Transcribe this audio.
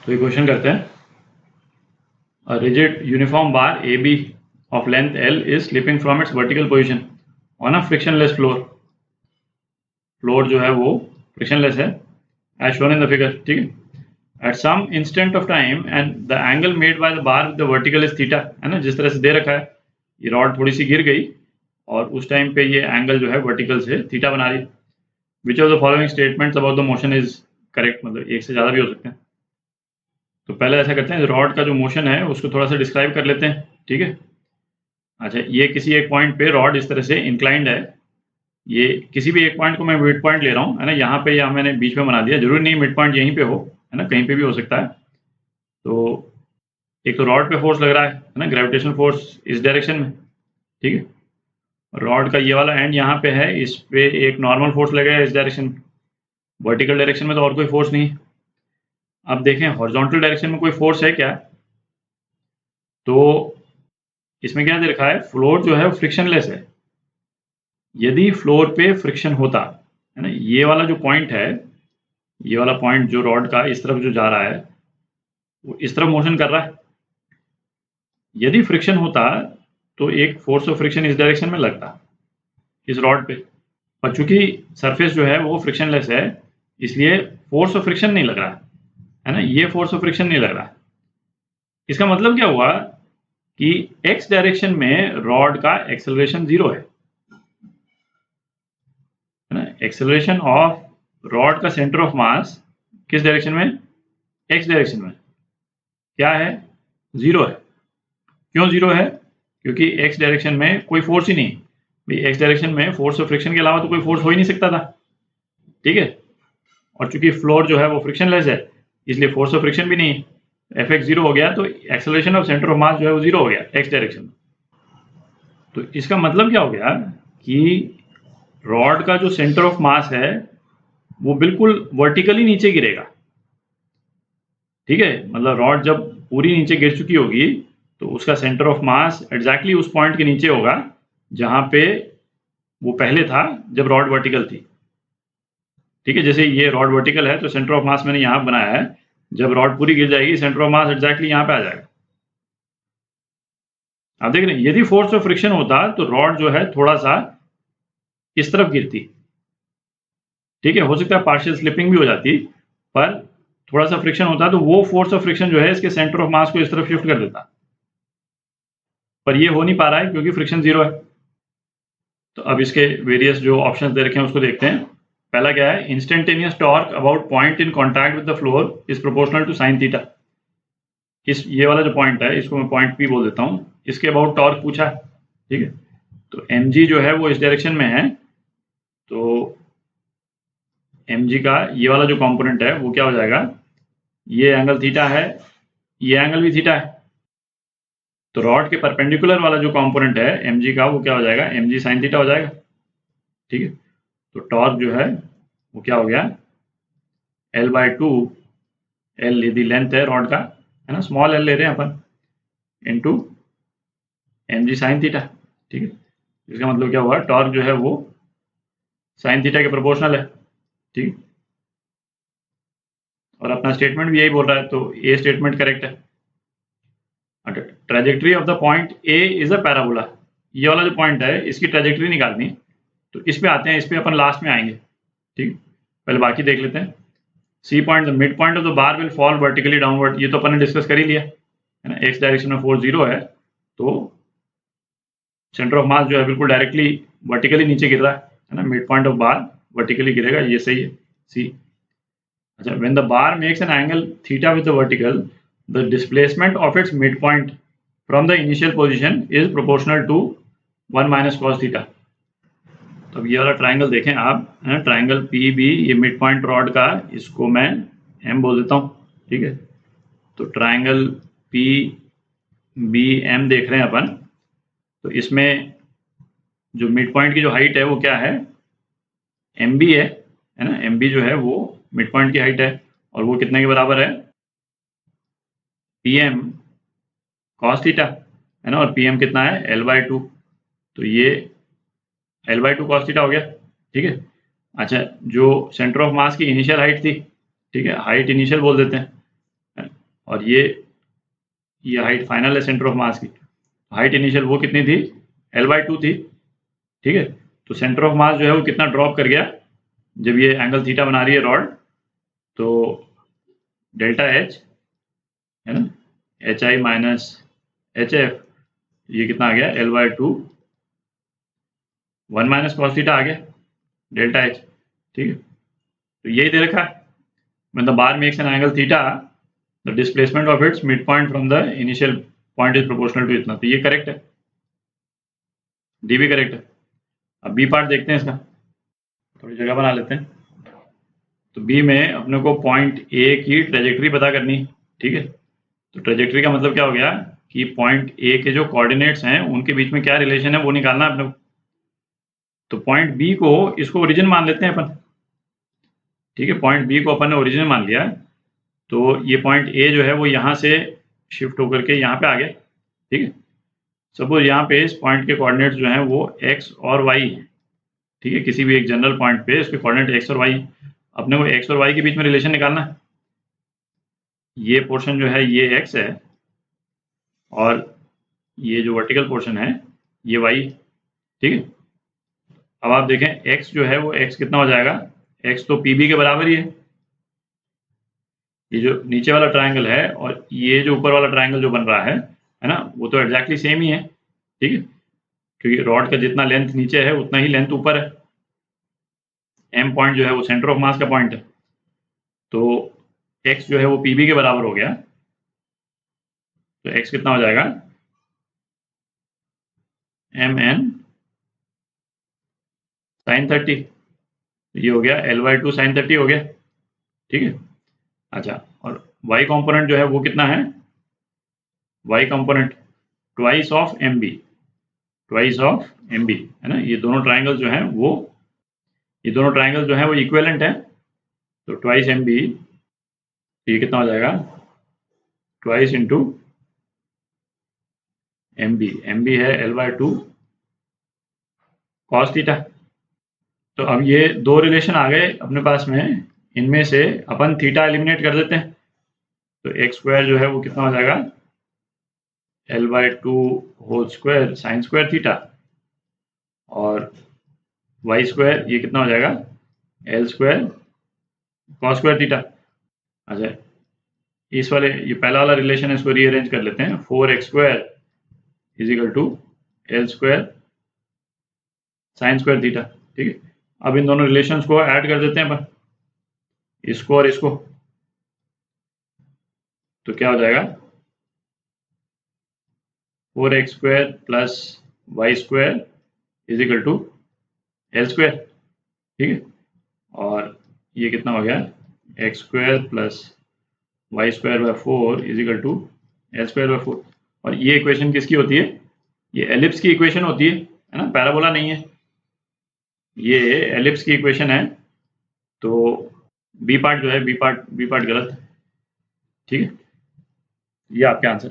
तो ये क्वेश्चन करते हैं, a rigid uniform bar AB of length L is slipping from its vertical position on a frictionless floor. Floor जो है वो फ्रिक्शनलेस है as shown in the figure, ठीक है. At some instant of time and the angle made by the bar with the vertical is theta, है ना, जिस तरह से दे रखा है, ये रॉड थोड़ी सी गिर गई और उस टाइम पे ये एंगल जो है वर्टिकल से थीटा बना रही. Which of the following statements about the motion is correct, मतलब एक से ज़्यादा भी हो सकते हैं. तो पहले ऐसा करते हैं, रॉड का जो मोशन है उसको थोड़ा सा डिस्क्राइब कर लेते हैं, ठीक है. अच्छा, ये किसी एक पॉइंट पे रॉड इस तरह से इंक्लाइंड है. ये किसी भी एक पॉइंट को मैं मिड पॉइंट ले रहा हूँ, है ना, यहाँ पे या मैंने बीच में बना दिया, जरूरी नहीं मिड पॉइंट यहीं पे हो, है ना, कहीं पे भी हो सकता है. तो एक तो रॉड पे फोर्स लग रहा है ना, ग्रेविटेशनल फोर्स इस डायरेक्शन में, ठीक है. रॉड का ये वाला एंड यहाँ पे है, इस पे एक नॉर्मल फोर्स लगेगा इस डायरेक्शन में. वर्टिकल डायरेक्शन में तो और कोई फोर्स नहीं है. अब देखें हॉरिजॉन्टल डायरेक्शन में कोई फोर्स है क्या, तो इसमें क्या दे रखा है, फ्लोर जो है वो फ्रिक्शनलेस है. यदि फ्लोर पे फ्रिक्शन होता, है ना, ये वाला जो पॉइंट है, ये वाला पॉइंट जो रॉड का इस तरफ जो जा रहा है वो इस तरफ मोशन कर रहा है. यदि फ्रिक्शन होता तो एक फोर्स ऑफ फ्रिक्शन इस डायरेक्शन में लगता इस रॉड पे, और चूंकि सरफेस जो है वो फ्रिक्शनलेस है इसलिए फोर्स ऑफ फ्रिक्शन नहीं लग रहा है ना, ये फोर्स ऑफ फ्रिक्शन नहीं लग रहा है. इसका मतलब क्या हुआ कि एक्स डायरेक्शन में रॉड का एक्सेलरेशन 0 है ना. एक्सेलरेशन ऑफ रॉड का सेंटर ऑफ मास किस डायरेक्शन में, एक्स डायरेक्शन में, क्या है, 0 है. क्यों 0 है, क्योंकि एक्स डायरेक्शन में कोई फोर्स ही नहीं. भाई एक्स डायरेक्शन में फोर्स ऑफ फ्रिक्शन के अलावा तो कोई फोर्स हो ही नहीं सकता था, ठीक है. और चूंकि फ्लोर जो है वो फ्रिक्शनलेस है इसलिए फोर्स ऑफ फ्रिक्शन भी नहीं है. एफ एक्स 0 हो गया तो acceleration of centre of mass जो है वो 0 हो गया एक्स डायरेक्शन में. तो इसका मतलब क्या हो गया कि रॉड का जो सेंटर ऑफ मास है वो बिल्कुल वर्टिकली नीचे गिरेगा, ठीक है. मतलब रॉड जब पूरी नीचे गिर चुकी होगी तो उसका सेंटर ऑफ मास एग्जैक्टली उस पॉइंट के नीचे होगा जहां पे वो पहले था जब रॉड वर्टिकल थी, ठीक है. जैसे ये रॉड वर्टिकल है तो सेंटर ऑफ मास मैंने यहाँ बनाया है, जब रॉड पूरी गिर जाएगी सेंटर ऑफ मास एग्जैक्टली यहाँ पे आ जाएगा. आप देख रहे हैं, यदि फोर्स ऑफ फ्रिक्शन होता तो रॉड जो है थोड़ा सा इस तरफ गिरती, ठीक है. हो सकता है पार्शियल स्लिपिंग भी हो जाती, पर थोड़ा सा फ्रिक्शन होता तो वो फोर्स ऑफ फ्रिक्शन जो है इसके सेंटर ऑफ मास को इस तरफ शिफ्ट कर देता, पर ये हो नहीं पा रहा है क्योंकि फ्रिक्शन 0 है. तो अब इसके वेरियस जो ऑप्शंस दे रखे हैं उसको देखते हैं. पहला क्या है, instantaneous torque about point in contact with the floor is proportional to sine theta. इस ये वाला जो पॉइंट है इसको मैं पॉइंट पी बोल देता हूँ. इसके अबाउट टॉर्क पूछा है, ठीक है. तो एम जी जो है वो इस डायरेक्शन में है, तो एम जी का ये वाला जो कॉम्पोनेंट है वो क्या हो जाएगा, ये एंगल थीटा है, ये एंगल भी थीटा है. तो रॉड के परपेंडिकुलर वाला जो कंपोनेंट है एम जी का वो क्या हो जाएगा, एम जी साइन थीटा हो जाएगा, ठीक है. तो टॉर्क जो है वो क्या हो गया, L/2, L यदि लेंथ है रॉड का, है ना, स्मॉल l ले रहे हैं अपन, into m g sine theta, ठीक है. इसका मतलब क्या हुआ, टॉर्क जो है वो साइन थीटा के प्रोपोर्शनल है, ठीक. और अपना स्टेटमेंट भी यही बोल रहा है, तो ए स्टेटमेंट करेक्ट है. Trajectory of the point A is a parabola. ये वाला जो पॉइंट है इसकी ट्रेजेक्ट्री निकालनी, तो इस पे आते हैं, इस पे अपन लास्ट में आएंगे, ठीक. पहले बाकी देख लेते हैं. C point, the midpoint of the bar will fall vertically downward, ये तो अपन ने डिस्कस कर ही लिया, है ना. एक्स डायरेक्शन में फोर्स 0 है तो सेंटर ऑफ मास जो है बिल्कुल डायरेक्टली वर्टिकली नीचे गिर रहा है ना. Mid point of bar vertically गिरेगा, ये सही है, सी. अच्छा, when the bar makes an angle theta with the vertical, the displacement of its midpoint from the initial position is proportional to 1 minus cos theta. तो अब ये वाला ट्राइंगल देखें आप, है ना, ट्राइंगल पी बी, ये मिड पॉइंट रॉड का, इसको मैं एम बोल देता हूँ, ठीक है. तो ट्राइंगल पी बी एम देख रहे हैं अपन, तो इसमें जो मिड पॉइंट की जो हाइट है वो क्या है, एम बी है ना. एम बी जो है वो मिड पॉइंट की हाइट है और वो कितने के बराबर है, पी एम कॉस थीटा, है ना. और पी एम कितना है, L/2, तो ये L/2 कॉस थीटा हो गया, ठीक है. अच्छा, जो सेंटर ऑफ मास की इनिशियल हाइट थी, ठीक है, हाइट इनिशियल बोल देते हैं, और ये हाइट फाइनल है सेंटर ऑफ मास की। हाइट इनिशियल वो कितनी थी, L/2 थी, ठीक है। तो सेंटर ऑफ मास जो है वो कितना ड्रॉप कर गया जब ये एंगल थीटा बना रही है रॉड, तो डेल्टा H है ना, HI माइनस HF, ये कितना आ गया L/2 1 माइनस कॉस थीटा आ गया डेल्टा H, ठीक है। तो यही दे रखा है, when the bar makes an angle theta the displacement of its midpoint from the initial point is proportional to इतना। तो ये करेक्ट है, डी भी करेक्ट है। अब बी पार्ट देखते हैं इसका, थोड़ी जगह बना लेते हैं। तो बी में अपने को पॉइंट ए की ट्रेजेक्ट्री पता करनी, ठीक है। तो ट्रेजेक्ट्री का मतलब क्या हो गया कि पॉइंट ए के जो कोऑर्डिनेट्स हैं उनके बीच में क्या रिलेशन है वो निकालना है अपने को। तो पॉइंट बी को इसको ओरिजिन मान लेते हैं अपन, ठीक है। पॉइंट बी को अपन ने ओरिजिन मान लिया, तो ये पॉइंट ए जो है वो यहाँ से शिफ्ट होकर के यहाँ पे आ गया, ठीक है। सपोज यहाँ पे इस पॉइंट के कोऑर्डिनेट्स जो हैं वो x और y हैं, ठीक है। किसी भी एक जनरल पॉइंट पे इसके कोऑर्डिनेट x और y, अपने को x और y के बीच में रिलेशन निकालना है। ये पोर्शन जो है ये x है और ये जो वर्टिकल पोर्शन है ये y, ठीक है। अब आप देखें x जो है वो x कितना हो जाएगा, x तो PB के बराबर ही है। ये जो नीचे वाला ट्रायंगल है और ये जो ऊपर वाला ट्रायंगल जो बन रहा है ना, वो तो एग्जैक्टली सेम ही है, ठीक है। क्योंकि रॉड का जितना लेंथ नीचे है उतना ही लेंथ ऊपर है। M पॉइंट जो है वो सेंटर ऑफ मास का पॉइंट है, तो x जो है वो PB के बराबर हो गया। तो x कितना हो जाएगा, mn sin 30, ये हो गया L/2 sin 30 हो गया, ठीक है। अच्छा, और y कंपोनेंट जो है वो कितना है, y component twice of MB, twice of MB है ना। ये दोनों ट्रायंगल जो हैं वो इक्विवेलेंट है, तो ट्वाइस MB, ये कितना हो जाएगा, ट्वाइस इंटू MB है L/2 cos थीटा। तो अब ये दो रिलेशन आ गए अपने पास में, इनमें से अपन थीटा एलिमिनेट कर देते हैं। तो x² जो है वो कितना हो जाएगा, L/2 whole square sine square theta, और y² ये कितना हो जाएगा, L² cos स्क्वायर थीटा। अच्छा, इस वाले ये पहला वाला रिलेशन है, इसको रीअरेंज कर लेते हैं। 4x² is equal to L² sine square theta, ठीक है। अब इन दोनों रिलेशंस को ऐड कर देते हैं अपन, इसको और इसको, तो क्या हो जाएगा, 4x² plus y² is equal to L², ठीक है। और ये कितना हो गया, x² plus y²/4 is equal to L²/4। और ये इक्वेशन किसकी होती है, ये एलिप्स की इक्वेशन होती है ना, पैराबोला नहीं है, ये एलिप्स की इक्वेशन है। तो बी पार्ट जो है, बी पार्ट गलत है, ठीक है। ये आपके आंसर।